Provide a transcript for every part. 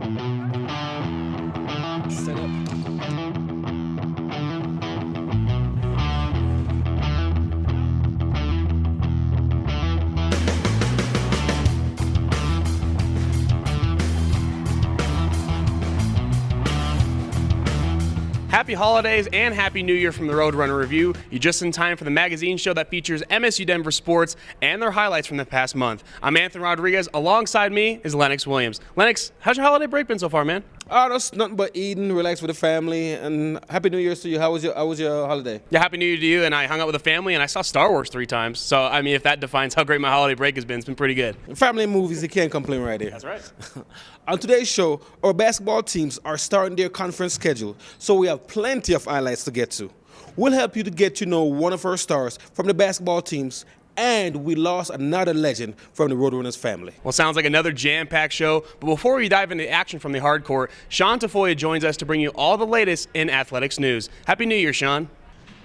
Set up. Happy holidays and Happy New Year from the Roadrunner Review. You're just in time for the magazine show that features MSU Denver sports and their highlights from the past month. I'm Anthony Rodriguez. Alongside me is Lennox Williams. Lennox, how's your holiday break been so far, man? That's nothing but eating, relax with the family, and Happy New Year's to you. How was your holiday? Yeah, Happy New Year to you. And I hung out with the family and I saw Star Wars 3 times. So, I mean, if that defines how great my holiday break has been, it's been pretty good. Family and movies, you can't complain right there. That's right. On today's show, our basketball teams are starting their conference schedule, so we have plenty of highlights to get to. We'll help you to get to know one of our stars from the basketball teams, and we lost another legend from the Roadrunners family. Well, sounds like another jam-packed show. But before we dive into action from the hard court, Sean Tafoya joins us to bring you all the latest in athletics news. Happy New Year, Sean.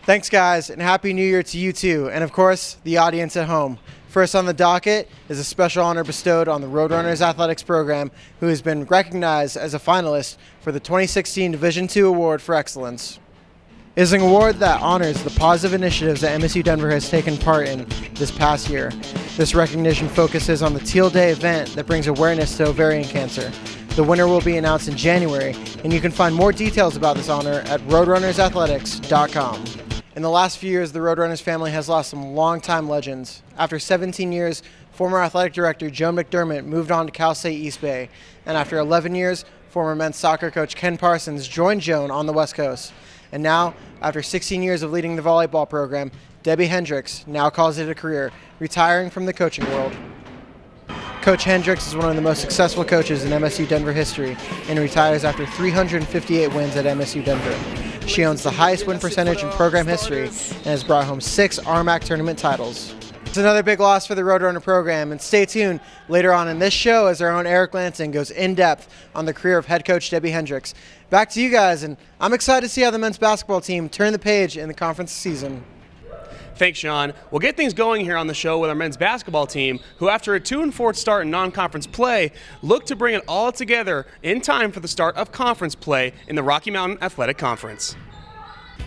Thanks, guys, and Happy New Year to you too, and of course, the audience at home. First on the docket is a special honor bestowed on the Roadrunners athletics program, who has been recognized as a finalist for the 2016 Division II Award for Excellence. It is an award that honors the positive initiatives that MSU Denver has taken part in this past year. This recognition focuses on the Teal Day event that brings awareness to ovarian cancer. The winner will be announced in January, and you can find more details about this honor at roadrunnersathletics.com. In the last few years, the Roadrunners family has lost some longtime legends. After 17 years, former athletic director Joan McDermott moved on to Cal State East Bay, and after 11 years, former men's soccer coach Ken Parsons joined Joan on the West Coast. And now, after 16 years of leading the volleyball program, Debbie Hendricks now calls it a career, retiring from the coaching world. Coach Hendricks is one of the most successful coaches in MSU Denver history and retires after 358 wins at MSU Denver. She owns the highest win percentage in program history and has brought home 6 RMAC tournament titles. It's another big loss for the Roadrunner program, and stay tuned later on in this show as our own Eric Lansing goes in-depth on the career of head coach Debbie Hendricks. Back to you guys, and I'm excited to see how the men's basketball team turn the page in the conference season. Thanks, Sean. We'll get things going here on the show with our men's basketball team, who after a 2-4 start in non-conference play, look to bring it all together in time for the start of conference play in the Rocky Mountain Athletic Conference.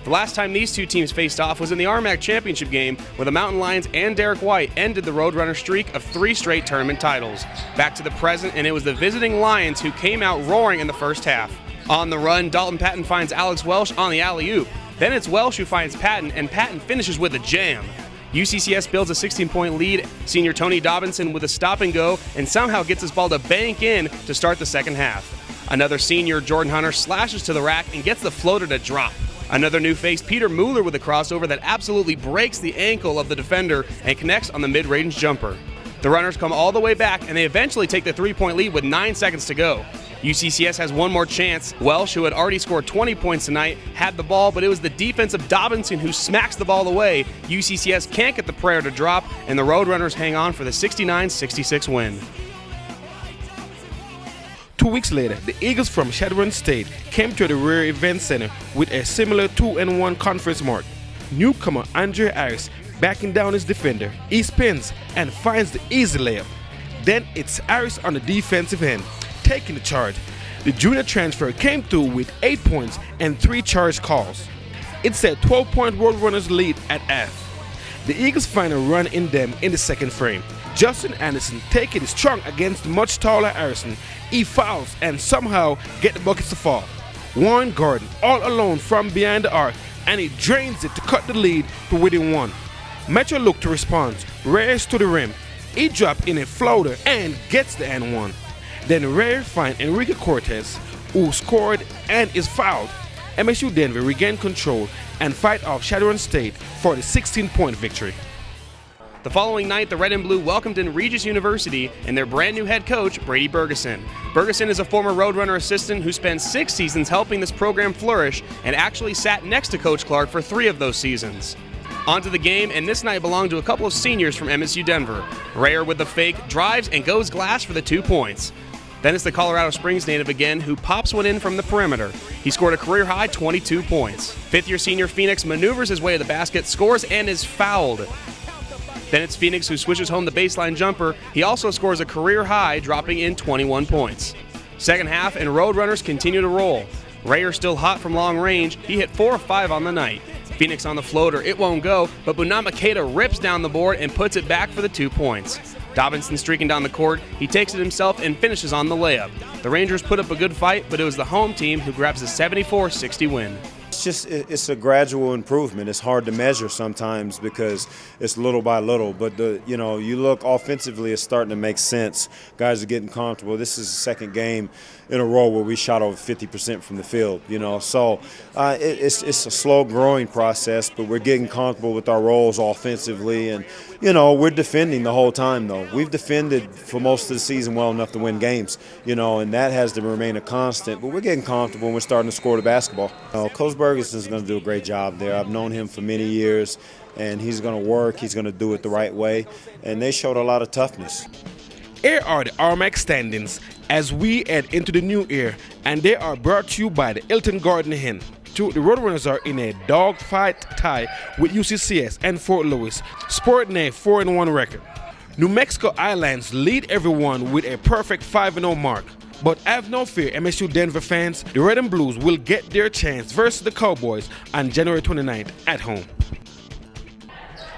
The last time these two teams faced off was in the RMAC championship game, where the Mountain Lions and Derek White ended the Roadrunner streak of 3 straight tournament titles. Back to the present, and it was the visiting Lions who came out roaring in the first half. On the run, Dalton Patton finds Alex Welsh on the alley-oop. Then it's Welsh who finds Patton, and Patton finishes with a jam. UCCS builds a 16-point lead, senior Tony Dobinson with a stop and go, and somehow gets his ball to bank in to start the second half. Another senior, Jordan Hunter, slashes to the rack and gets the floater to drop. Another new face, Peter Mueller, with a crossover that absolutely breaks the ankle of the defender and connects on the mid-range jumper. The runners come all the way back, and they eventually take the 3-point lead with 9 seconds to go. UCCS has one more chance. Welsh, who had already scored 20 points tonight, had the ball, but it was the defense of Dobinson who smacks the ball away. UCCS can't get the prayer to drop, and the Roadrunners hang on for the 69-66 win. 2 weeks later, the Eagles from Shadron State came to the Rear Event Center with a similar 2-1 conference mark. Newcomer Andre Harris backing down his defender. He spins and finds the easy layup. Then it's Harris on the defensive end, taking the charge. The junior transfer came through with 8 points and 3 charge calls. It's a 12-point Roadrunners lead at half. The Eagles find a run in them in the second frame. Justin Anderson taking it strong against much taller Harrison. He fouls and somehow get the buckets to fall. Warren Gordon all alone from behind the arc, and he drains it to cut the lead to within 1. Metro look to respond, rares to the rim. He dropped in a floater and gets the N1. Then Rare find Enrique Cortez, who scored and is fouled. MSU Denver regain control and fight off Shadron State for the 16-point victory. The following night, the Red and Blue welcomed in Regis University and their brand new head coach, Brady Bergeson. Bergeson is a former Roadrunner assistant who spent 6 seasons helping this program flourish and actually sat next to Coach Clark for 3 of those seasons. On to the game, and this night belonged to a couple of seniors from MSU Denver. Rayer with the fake drives and goes glass for the 2 points. Then it's the Colorado Springs native again who pops one in from the perimeter. He scored a career-high 22 points. 5th-year senior Phoenix maneuvers his way to the basket, scores, and is fouled. Then it's Phoenix who swishes home the baseline jumper. He also scores a career high, dropping in 21 points. Second half, and Roadrunners continue to roll. Rayer still hot from long range. He hit 4 of 5 on the night. Phoenix on the floater, it won't go, but Bunama Keita rips down the board and puts it back for the 2 points. Dobinson streaking down the court, he takes it himself and finishes on the layup. The Rangers put up a good fight, but it was the home team who grabs the 74-60 win. It's a gradual improvement. It's hard to measure sometimes because it's little by little. But you look offensively, it's starting to make sense. Guys are getting comfortable. This is the second game in a row where we shot over 50% from the field. So it's a slow growing process, but we're getting comfortable with our roles offensively, and we're defending the whole time though. We've defended for most of the season well enough to win games, and that has to remain a constant. But we're getting comfortable and we're starting to score the basketball. Coach Bergeson's going to do a great job there. I've known him for many years, and he's going to work. He's going to do it the right way, and they showed a lot of toughness. Here are the RMAC standings as we head into the new year, and they are brought to you by the Hilton Garden Inn. The Roadrunners are in a dogfight tie with UCCS and Fort Lewis, sporting a 4-1 record. New Mexico Islands lead everyone with a perfect 5-0 mark. But have no fear, MSU Denver fans, the Red and Blues will get their chance versus the Cowboys on January 29th at home.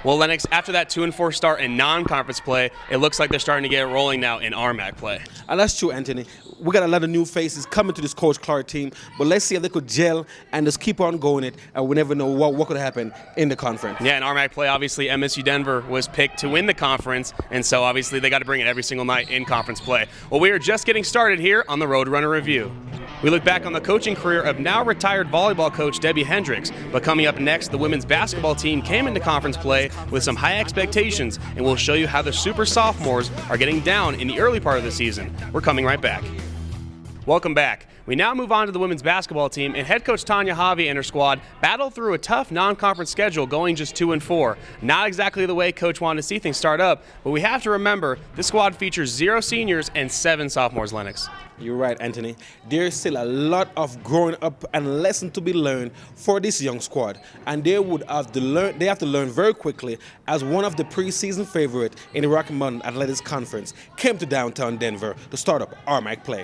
Well, Lennox, after that 2-4 start in non-conference play, it looks like they're starting to get it rolling now in RMAC play. And that's true, Anthony. We got a lot of new faces coming to this Coach Clark team, but let's see if they could gel and just keep on going it, and we never know what could happen in the conference. Yeah, in RMAC play, obviously MSU Denver was picked to win the conference, and so obviously they got to bring it every single night in conference play. Well, we are just getting started here on the Roadrunner Review. We look back on the coaching career of now retired volleyball coach Debbie Hendricks, but coming up next, the women's basketball team came into conference play with some high expectations, and we'll show you how the super sophomores are getting down in the early part of the season. We're coming right back. Welcome back. We now move on to the women's basketball team, and head coach Tanya Javi and her squad battle through a tough non-conference schedule going just 2-4. Not exactly the way coach wanted to see things start up, but we have to remember this squad features 0 seniors and 7 sophomores, Lennox. You're right, Anthony. There's still a lot of growing up and lesson to be learned for this young squad, and they have to learn very quickly, as one of the preseason favorites in the Rocky Mountain Athletics Conference came to downtown Denver to start up RMAC play.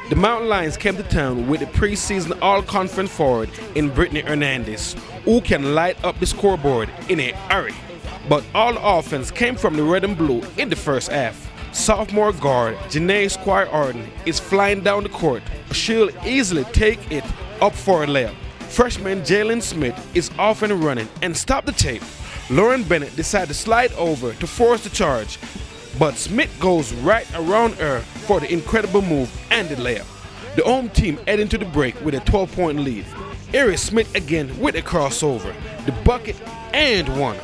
The Mountain Lions came to town with a preseason all-conference forward in Brittany Hernandez, who can light up the scoreboard in a hurry. But all the offense came from the red and blue in the first half. Sophomore guard Janae Squire-Arden is flying down the court. She'll easily take it up for a layup. Freshman Jalen Smith is off and running and stop the tape. Lauren Bennett decided to slide over to force the charge, but Smith goes right around her for the incredible move and the layup. The home team head into the break with a 12-point lead. Aries Smith again with a crossover, the bucket, and one.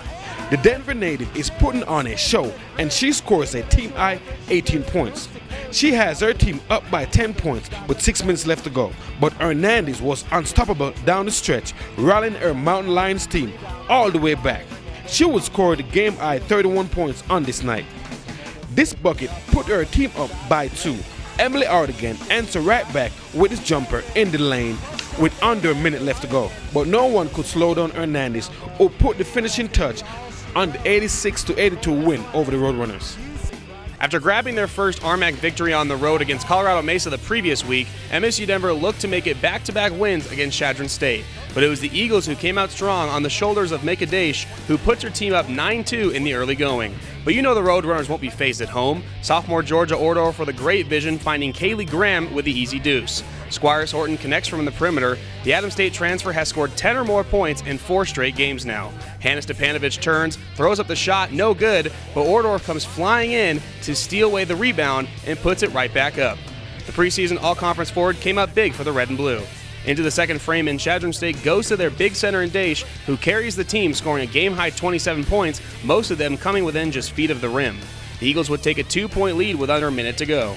The Denver native is putting on a show, and she scores a team-high 18 points. She has her team up by 10 points with 6 minutes left to go, but Hernandez was unstoppable down the stretch, rallying her Mountain Lions team all the way back. She would score the game-high 31 points on this night. This bucket put her team up by 2. Emily Ardigan answered right back with his jumper in the lane with under a minute left to go. But no one could slow down Hernandez or put the finishing touch on the 86-82 win over the Roadrunners. After grabbing their first RMAC victory on the road against Colorado Mesa the previous week, MSU Denver looked to make it back-to-back wins against Chadron State. But it was the Eagles who came out strong on the shoulders of Mika Daesh, who puts her team up 9-2 in the early going. But you know the Roadrunners won't be phased at home. Sophomore Georgia Ordor for the great vision, finding Kaylee Graham with the easy deuce. Squires Horton connects from the perimeter. The Adams State transfer has scored 10 or more points in 4 straight games now. Hannah Stepanovic turns, throws up the shot, no good, but Ordor comes flying in to steal away the rebound and puts it right back up. The preseason all-conference forward came up big for the red and blue. Into the second frame, and Chadron State goes to their big center in Daesh, who carries the team, scoring a game-high 27 points, most of them coming within just feet of the rim. The Eagles would take a 2-point lead with under a minute to go.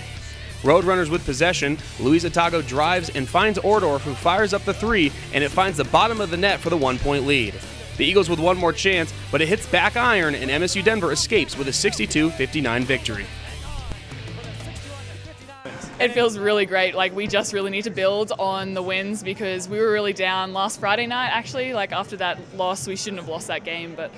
Roadrunners with possession, Louisa Tago drives and finds Ordor, who fires up the 3, and it finds the bottom of the net for the 1-point lead. The Eagles with one more chance, but it hits back iron, and MSU Denver escapes with a 62-59 victory. It feels really great. Like, we just really need to build on the wins because we were really down last Friday night, actually. Like, after that loss, we shouldn't have lost that game, but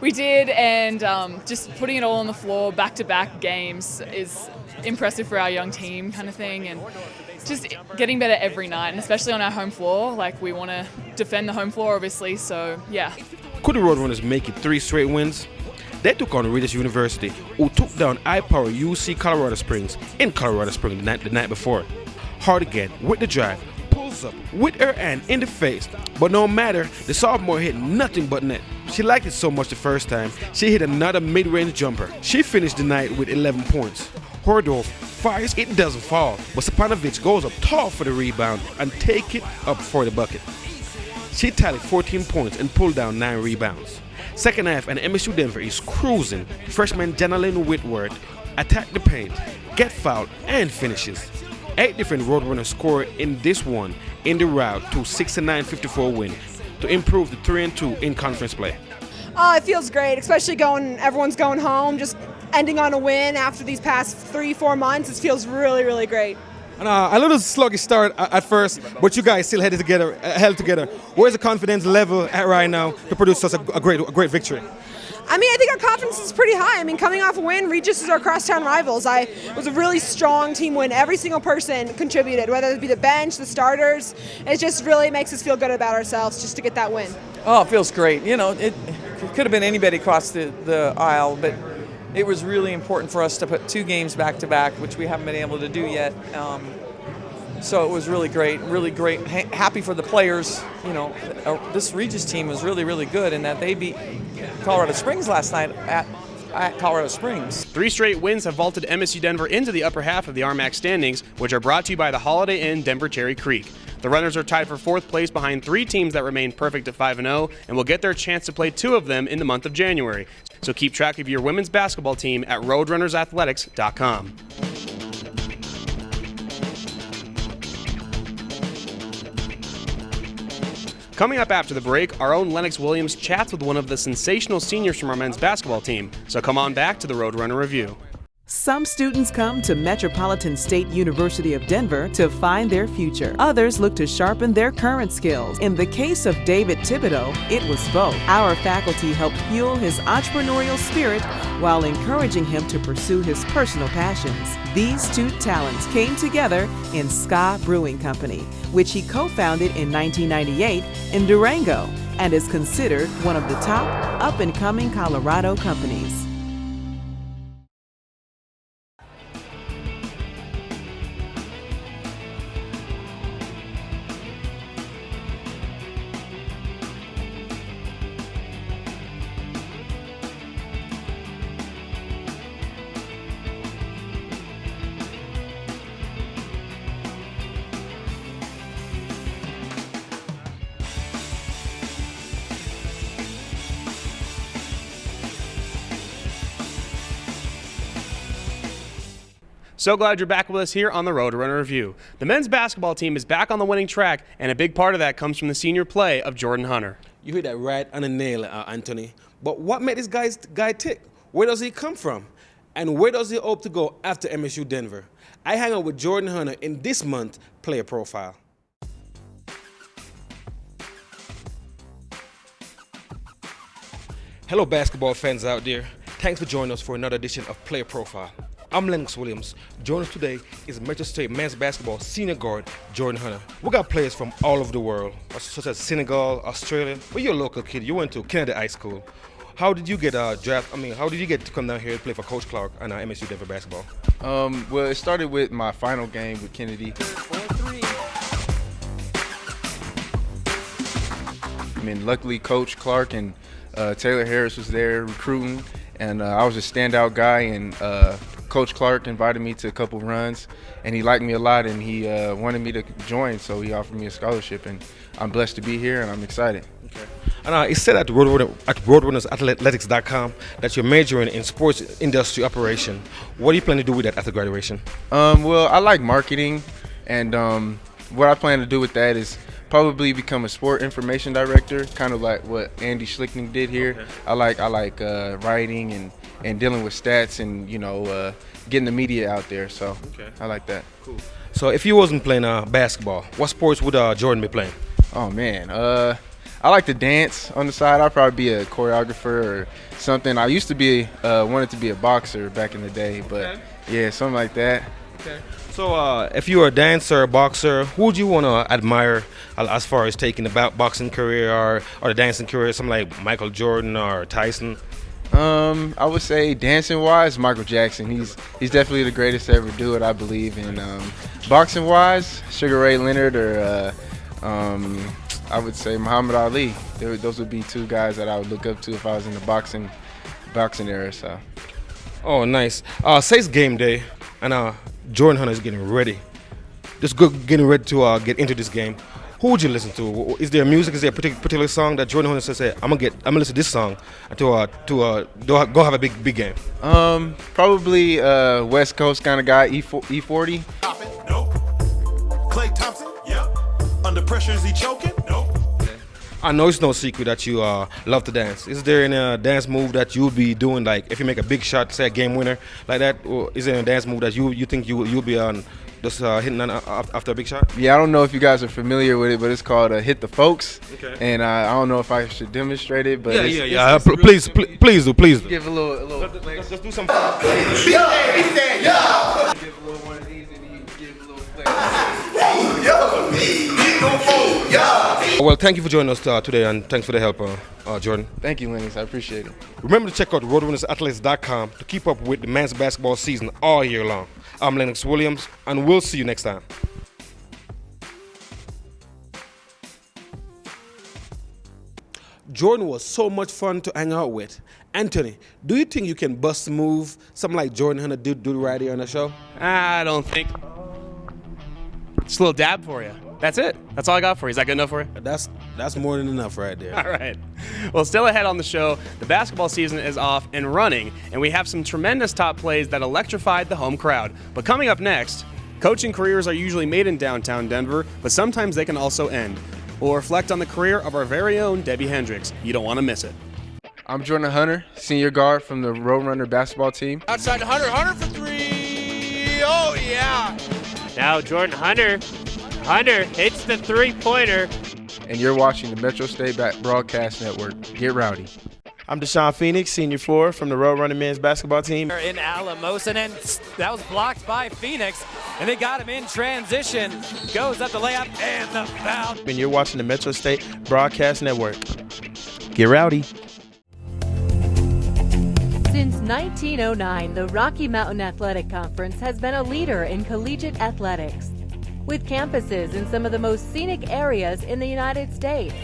we did, and just putting it all on the floor, back-to-back games, is impressive for our young team kind of thing, and just getting better every night, and especially on our home floor. Like, we want to defend the home floor, obviously, so yeah. Could the Roadrunners make it 3 straight wins? They took on Regis University, who took down high-power UC Colorado Springs in Colorado Springs the night before. Hard again with the drive, pulls up with her hand in the face, but no matter, the sophomore hit nothing but net. She liked it so much the first time, she hit another mid-range jumper. She finished the night with 11 points. Hordorf fires, it doesn't fall, but Stepanovic goes up tall for the rebound and take it up for the bucket. She tallied 14 points and pulled down 9 rebounds. Second half, and MSU Denver is cruising. Freshman Janalyn Whitworth attacked the paint, get fouled, and finishes. 8 different Roadrunners scored in this one in the route to 69-54 win to improve to 3-2 in conference play. Oh, it feels great, especially everyone's going home, just ending on a win after these past 3-4 months. It feels really, really great. And, a little sluggish start at first, but you guys still held together. Where's the confidence level at right now to produce such a great victory? I mean, I think our confidence is pretty high. I mean, coming off a win, Regis is our crosstown rivals. It was a really strong team win. Every single person contributed, whether it be the bench, the starters. It just really makes us feel good about ourselves just to get that win. Oh, it feels great. You know, it could have been anybody across the aisle, but it was really important for us to put 2 games back-to-back, which we haven't been able to do yet. So it was really great, happy for the players. You know, this Regis team was really, really good in that they beat Colorado Springs last night at Colorado Springs. 3 straight wins have vaulted MSU Denver into the upper half of the RMAC standings, which are brought to you by the Holiday Inn Denver Cherry Creek. The Runners are tied for 4th place behind 3 teams that remain perfect at 5-0 and will get their chance to play 2 of them in the month of January. So keep track of your women's basketball team at roadrunnersathletics.com. Coming up after the break, our own Lennox Williams chats with one of the sensational seniors from our men's basketball team. So come on back to the Roadrunner Review. Some students come to Metropolitan State University of Denver to find their future. Others look to sharpen their current skills. In the case of David Thibodeau, it was both. Our faculty helped fuel his entrepreneurial spirit while encouraging him to pursue his personal passions. These 2 talents came together in Ska Brewing Company, which he co-founded in 1998 in Durango and is considered one of the top up-and-coming Colorado companies. So glad you're back with us here on the Roadrunner Review. The men's basketball team is back on the winning track, and a big part of that comes from the senior play of Jordan Hunter. You hit that right on the nail, Anthony. But what made this guy tick? Where does he come from? And where does he hope to go after MSU Denver? I hang out with Jordan Hunter in this month's Player Profile. Hello, basketball fans out there. Thanks for joining us for another edition of Player Profile. I'm Lennox Williams. Joining us today is Metro State men's basketball senior guard Jordan Hunter. We got players from all over the world, such as Senegal, Australia. Well, you're a local kid. You went to Canada High School. How did you get drafted? How did you get to come down here to play for Coach Clark and MSU Denver basketball? Well, it started with my final game with Kennedy. I mean, luckily Coach Clark and Taylor Harris was there recruiting, and I was a standout guy, and Coach Clark invited me to a couple runs, and he liked me a lot, and he wanted me to join, so he offered me a scholarship, and I'm blessed to be here, and I'm excited. Okay. And it said at roadrunnersathletics.com that you're majoring in sports industry operation. What do you plan to do with that after graduation? Well, I like marketing, and what I plan to do with that is probably become a sport information director, kind of like what Andy Schlickning did here. Okay. I like writing and dealing with stats and getting the media out there. So okay. I like that. Cool. So if you wasn't playing basketball, what sports would Jordan be playing? Oh man, I like to dance on the side. I'll probably be a choreographer or something. I used to be wanted to be a boxer back in the day, but yeah, something like that. Okay. So if you were a dancer or boxer, who would you want to admire as far as taking the boxing career or the dancing career, something like Michael Jordan or Tyson? I would say dancing-wise, Michael Jackson. He's definitely the greatest to ever do it, I believe. And boxing-wise, Sugar Ray Leonard or I would say Muhammad Ali. Those would be two guys that I would look up to if I was in the boxing era. So. Oh, nice. Say it's game day, and Jordan Hunter is getting ready. Just getting ready to get into this game. Who would you listen to? Is there music? Is there a particular song that Jordan Hunter says, "I'm gonna listen to this song to go have a big game"? Probably West Coast kind of guy, E40. Nope. Klay Thompson. Yep. Under pressure, is he choking? Nope. I know it's no secret that you love to dance. Is there any dance move that you'll be doing, like if you make a big shot, say a game winner, like that? Or is there a dance move that you think you'll be on just hitting on after a big shot? Yeah, I don't know if you guys are familiar with it, but it's called Hit the Folks. Okay. And I don't know if I should demonstrate it, but yeah. Please do. Give a little. Let's do some. Give a little one of these and you give a little Well, thank you for joining us today, and thanks for the help, Jordan. Thank you, Lennox. I appreciate it. Remember to check out roadrunnersathletics.com to keep up with the men's basketball season all year long. I'm Lennox Williams, and we'll see you next time. Jordan was so much fun to hang out with. Anthony, do you think you can bust a move, something like Jordan Hunter do right here on the show? I don't think. Just a little dab for you. That's it. That's all I got for you. Is that good enough for you? That's more than enough right there. All right. Well, still ahead on the show, the basketball season is off and running, and we have some tremendous top plays that electrified the home crowd. But coming up next, coaching careers are usually made in downtown Denver, but sometimes they can also end. We'll reflect on the career of our very own Debbie Hendricks. You don't want to miss it. I'm Jordan Hunter, senior guard from the Roadrunner basketball team. Outside to Hunter for three. Oh, yeah. Now Jordan Hunter hits the three-pointer. And you're watching the Metro State Broadcast Network. Get rowdy. I'm Deshaun Phoenix, senior 4 from the Roadrunner men's basketball team. In Alamosa, and that was blocked by Phoenix, and they got him in transition. Goes up the layup and the foul. And you're watching the Metro State Broadcast Network. Get rowdy. Since 1909, the Rocky Mountain Athletic Conference has been a leader in collegiate athletics, with campuses in some of the most scenic areas in the United States.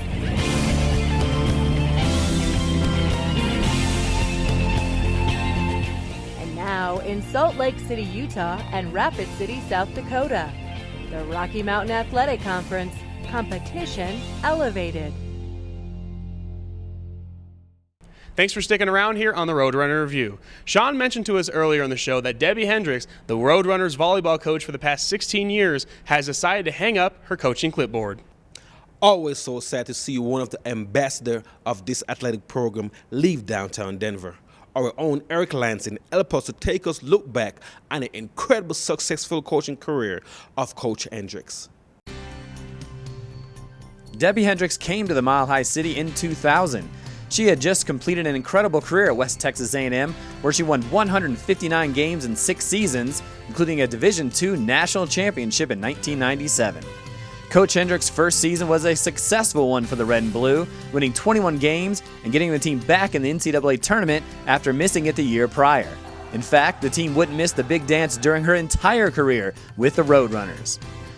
And now in Salt Lake City, Utah and Rapid City, South Dakota, the Rocky Mountain Athletic Conference, competition elevated. Thanks for sticking around here on the Roadrunner Review. Sean mentioned to us earlier in the show that Debbie Hendricks, the Roadrunners volleyball coach for the past 16 years, has decided to hang up her coaching clipboard. Always so sad to see one of the ambassadors of this athletic program leave downtown Denver. Our own Eric Lansing helped us to take us look back on an incredible successful coaching career of Coach Hendricks. Debbie Hendricks came to the Mile High City in 2000. She had just completed an incredible career at West Texas A&M, where she won 159 games in 6 seasons, including a Division II national championship in 1997. Coach Hendricks' first season was a successful one for the Red and Blue, winning 21 games and getting the team back in the NCAA tournament after missing it the year prior. In fact, the team wouldn't miss the big dance during her entire career with the Roadrunners.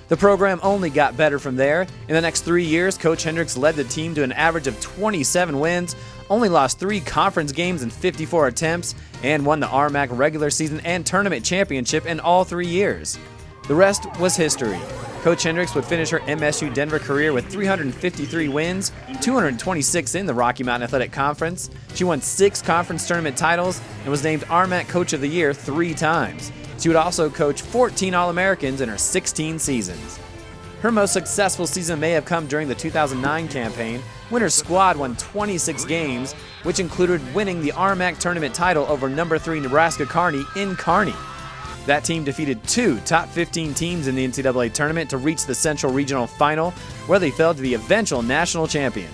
The program only got better from there. In the next 3 years, Coach Hendricks led the team to an average of 27 wins, only lost 3 conference games in 54 attempts, and won the RMAC regular season and tournament championship in all 3 years. The rest was history. Coach Hendricks would finish her MSU Denver career with 353 wins, 226 in the Rocky Mountain Athletic Conference. She won 6 conference tournament titles and was named RMAC Coach of the Year 3 times. She would also coach 14 All-Americans in her 16 seasons. Her most successful season may have come during the 2009 campaign, when her squad won 26 games, which included winning the RMAC tournament title over number 3 Nebraska Kearney in Kearney. That team defeated 2 top 15 teams in the NCAA tournament to reach the Central Regional Final, where they fell to the eventual national champion.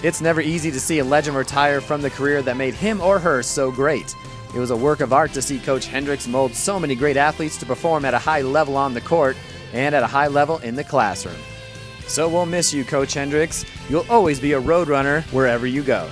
It's never easy to see a legend retire from the career that made him or her so great. It was a work of art to see Coach Hendricks mold so many great athletes to perform at a high level on the court and at a high level in the classroom. So we'll miss you, Coach Hendricks. You'll always be a Roadrunner wherever you go.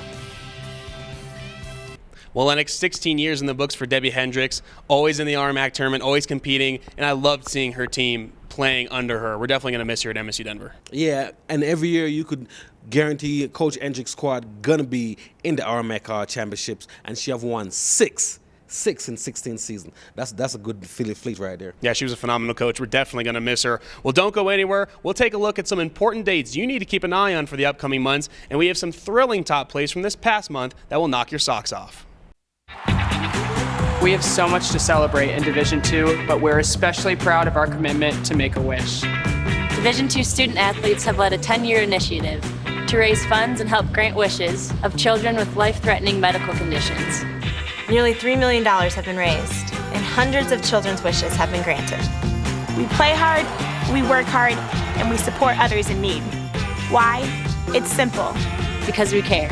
Well, Lennox, 16 years in the books for Debbie Hendricks, always in the RMAC tournament, always competing, and I loved seeing her team playing under her. We're definitely going to miss her at MSU Denver. Yeah, and every year you could guarantee Coach Hendricks' squad going to be in the RMAC championships, and she have won six in 16 seasons. That's a good fleet right there. Yeah, she was a phenomenal coach. We're definitely going to miss her. Well, don't go anywhere. We'll take a look at some important dates you need to keep an eye on for the upcoming months, and we have some thrilling top plays from this past month that will knock your socks off. We have so much to celebrate in Division II, but we're especially proud of our commitment to Make-A-Wish. Division II student athletes have led a 10-year initiative to raise funds and help grant wishes of children with life-threatening medical conditions. Nearly $3 million have been raised, and hundreds of children's wishes have been granted. We play hard, we work hard, and we support others in need. Why? It's simple. Because we care.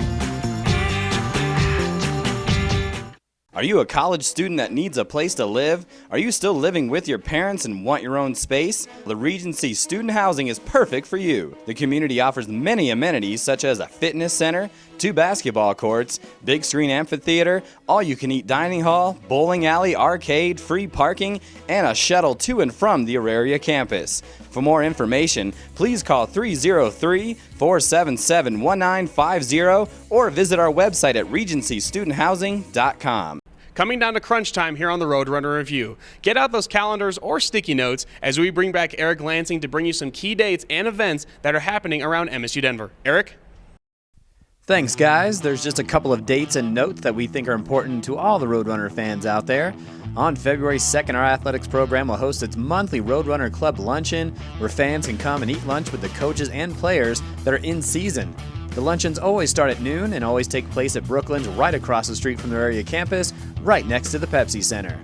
Are you a college student that needs a place to live? Are you still living with your parents and want your own space? The Regency Student Housing is perfect for you. The community offers many amenities such as a fitness center, 2 basketball courts, big screen amphitheater, all-you-can-eat dining hall, bowling alley, arcade, free parking, and a shuttle to and from the Auraria campus. For more information, please call 303-477-1950 or visit our website at regencystudenthousing.com. Coming down to crunch time here on the Roadrunner Review. Get out those calendars or sticky notes as we bring back Eric Lansing to bring you some key dates and events that are happening around MSU Denver. Eric? Thanks, guys. There's just a couple of dates and notes that we think are important to all the Roadrunner fans out there. On February 2nd, our athletics program will host its monthly Roadrunner Club Luncheon, where fans can come and eat lunch with the coaches and players that are in season. The luncheons always start at noon and always take place at Brooklands right across the street from the area campus, right next to the Pepsi Center.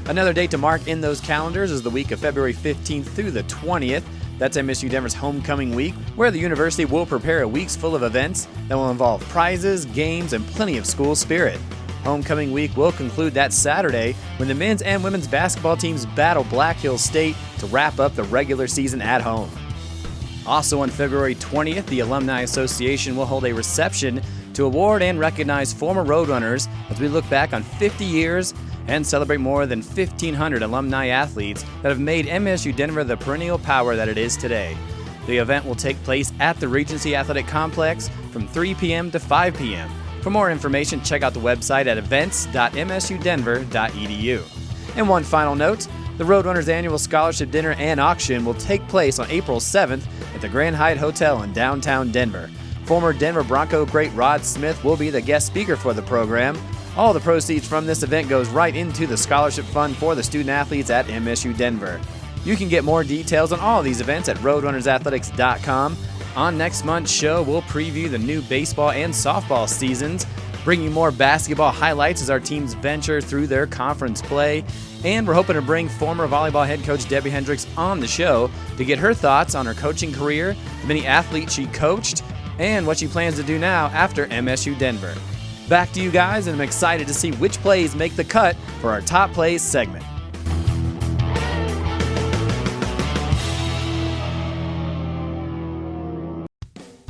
Another date to mark in those calendars is the week of February 15th through the 20th. That's MSU Denver's homecoming week, where the university will prepare a week's full of events that will involve prizes, games, and plenty of school spirit. Homecoming week will conclude that Saturday when the men's and women's basketball teams battle Black Hills State to wrap up the regular season at home. Also on February 20th, the Alumni Association will hold a reception to award and recognize former Roadrunners as we look back on 50 years and celebrate more than 1,500 alumni athletes that have made MSU Denver the perennial power that it is today. The event will take place at the Regency Athletic Complex from 3 p.m. to 5 p.m. For more information, check out the website at events.msudenver.edu. And one final note, the Roadrunners annual scholarship dinner and auction will take place on April 7th at the Grand Hyatt Hotel in downtown Denver. Former Denver Bronco great Rod Smith will be the guest speaker for the program. All the proceeds from this event goes right into the scholarship fund for the student athletes at MSU Denver. You can get more details on all of these events at roadrunnersathletics.com. On next month's show, we'll preview the new baseball and softball seasons, bring you more basketball highlights as our teams venture through their conference play, and we're hoping to bring former volleyball head coach Debbie Hendricks on the show to get her thoughts on her coaching career, the many athletes she coached, and what she plans to do now after MSU Denver. Back to you guys, and I'm excited to see which plays make the cut for our Top Plays segment.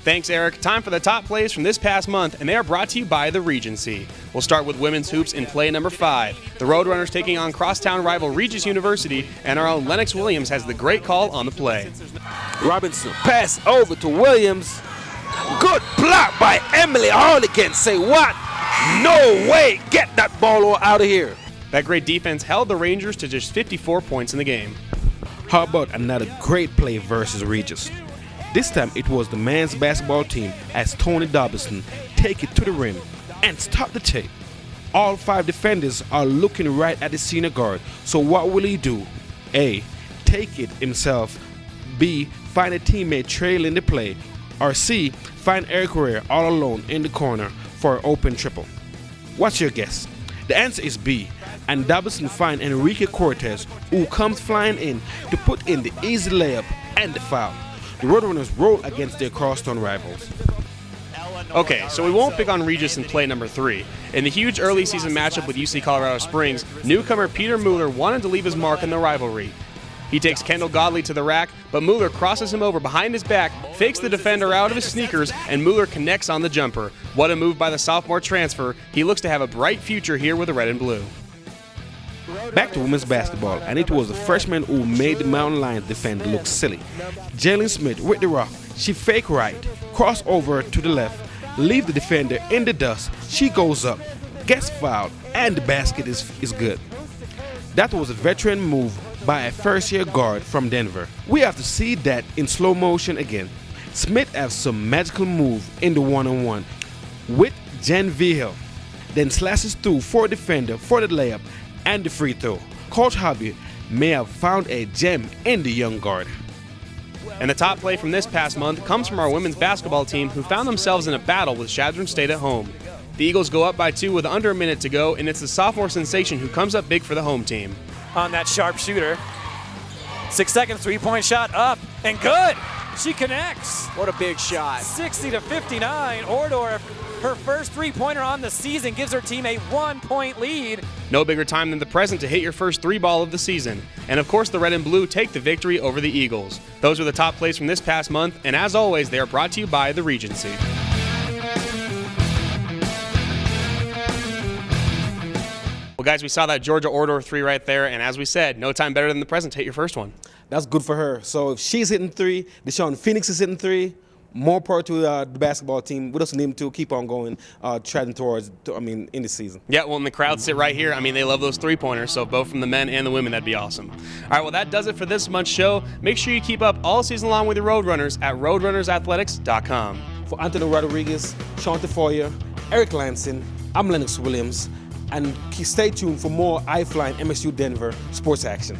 Thanks, Eric. Time for the top plays from this past month, and they are brought to you by the Regency. We'll start with women's hoops in play number 5. The Roadrunners taking on crosstown rival Regis University, and our own Lennox Williams has the great call on the play. Robinson pass over to Williams. Good block by Emily Harligan. Say what? No way. Get that ball out of here. That great defense held the Rangers to just 54 points in the game. How about another great play versus Regis? This time it was the men's basketball team as Tony Dobson take it to the rim and stop the tape. All 5 defenders are looking right at the senior guard. So what will he do? A. Take it himself. B. Find a teammate trailing the play. Or C. Find Eric Herrera all alone in the corner for an open triple. What's your guess? The answer is B. And Dobson find Enrique Cortez, who comes flying in to put in the easy layup and the foul. The Roadrunners roll against their crosstown rivals. Okay, so we won't pick on Regis in play number 3. In the huge early season matchup with UC Colorado Springs, newcomer Peter Mueller wanted to leave his mark in the rivalry. He takes Kendall Godley to the rack, but Mueller crosses him over behind his back, fakes the defender out of his sneakers, and Mueller connects on the jumper. What a move by the sophomore transfer. He looks to have a bright future here with the red and blue. Back to women's basketball, and it was the freshman who made the Mountain Lions defender look silly. Jalen Smith with the rock. She fake right, cross over to the left, leave the defender in the dust. She goes up, gets fouled, and the basket is good. That was a veteran move by a first-year guard from Denver. We have to see that in slow motion again. Smith has some magical move in the one-on-one with Jen Vigil, then slashes through for a defender for the layup and the free throw. Coach Hobby may have found a gem in the young guard. And the top play from this past month comes from our women's basketball team, who found themselves in a battle with Shadron State at home. The Eagles go up by 2 with under a minute to go, and it's the sophomore sensation who comes up big for the home team. On that sharp shooter. 6 seconds, three-point shot up, and good! She connects. What a big shot. 60-59. Ordorf, her first three-pointer on the season, gives her team a 1-point lead. No bigger time than the present to hit your first 3-ball of the season. And of course, the red and blue take the victory over the Eagles. Those were the top plays from this past month, and as always, they are brought to you by the Regency. Well, guys, we saw that Georgia Ordor 3 right there, and as we said, no time better than the present to hit your first one. That's good for her. So if she's hitting 3, Deshaun Phoenix is hitting 3, more power to the basketball team. We just need them to keep on going, treading towards, in this season. Yeah, well, and the crowd sit right here. They love those three-pointers, so both from the men and the women, that'd be awesome. All right, well, that does it for this month's show. Make sure you keep up all season long with your Roadrunners at roadrunnersathletics.com. For Anthony Rodriguez, Sean Tafoya, Eric Lanson, I'm Lennox Williams, and stay tuned for more iFly and MSU Denver sports action.